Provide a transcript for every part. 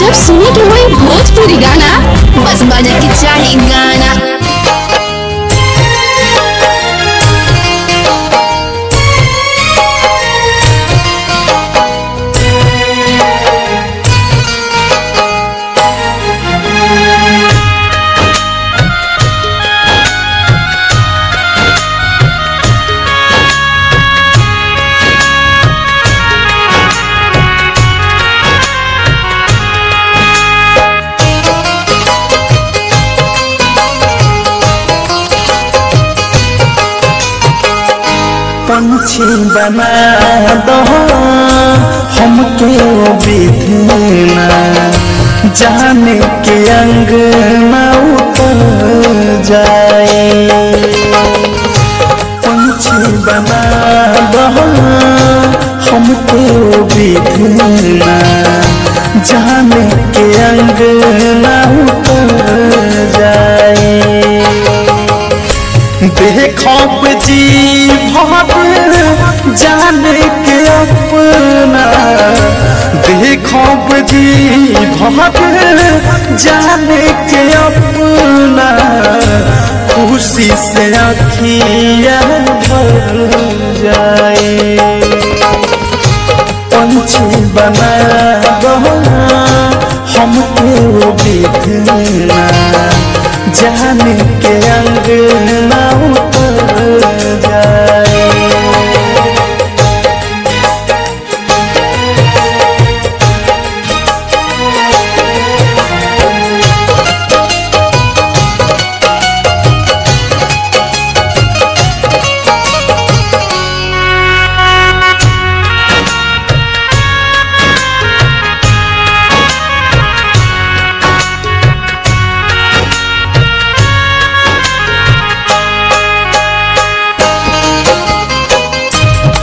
जब सुने के वही भोजपुरी गाना बस बजे के चाहे गाना। पंछी बना दो हमके विधना जाने के अंग न उतर जाए। पंछी बना दो हमके विधना जाने के अंग न उतर जाए। देखो जी भव जाने के अपना देखो जी भव जाने के अपना खुशी से अखियाँ भर जाए। पंछी बना दो हमके विधना जाने के अंग न उतर जाए।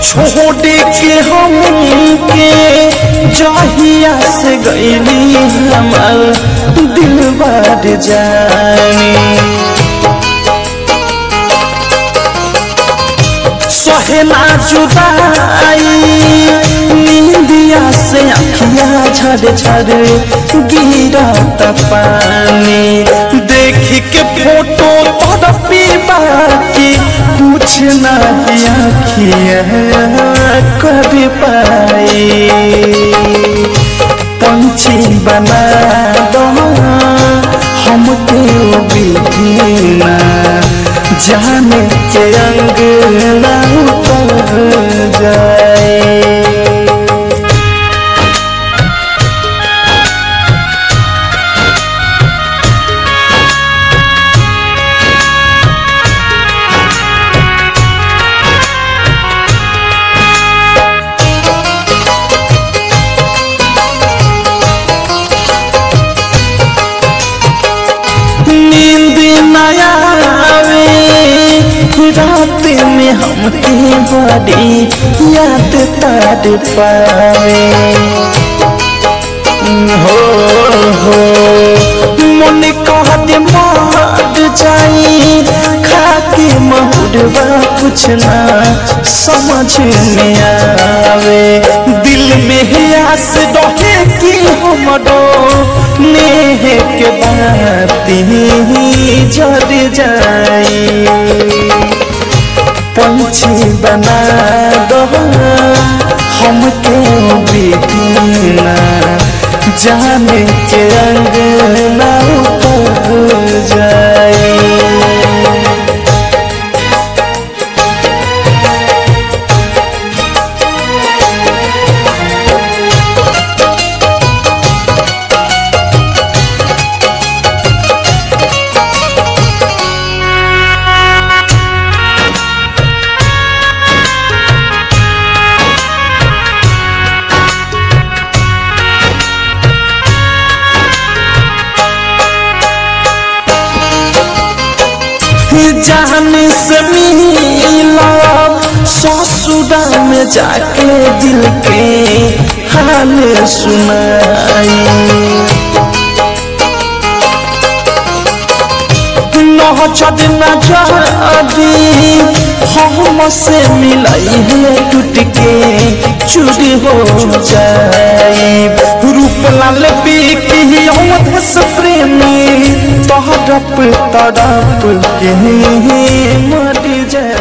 छोड़ के हमके जहिया से गईली हमार दिल बार जानी। सहेना जुदाई नींदिया से अखियाँ झड़ झड़ गिरत पानी। देख के फोटो तड़पी बाकी कुछ नहीं अखियाँ कर पाए। पंछी बना दो हमके विधना जाने के अंग न उतर जाए। रात में हमके बड़ी याद तार पावे। हो मन कहते मर जाई खाके महुरवा कुछ ना समझ में आवे। दिल में आस रहे कि हमरो नेह के बाती जड़ जाए। पंछी बना दो हमके विधना जाने के अंग न उतर जाए। जाने से मिला ससुरा में जाके दिल के हाल सुनाई। सहचद न जादी हम से मिलाई है टूट के चूरी हो जाए रूप लाल बिकी अवधस प्रेमी तड़प तड़प के मर जाए।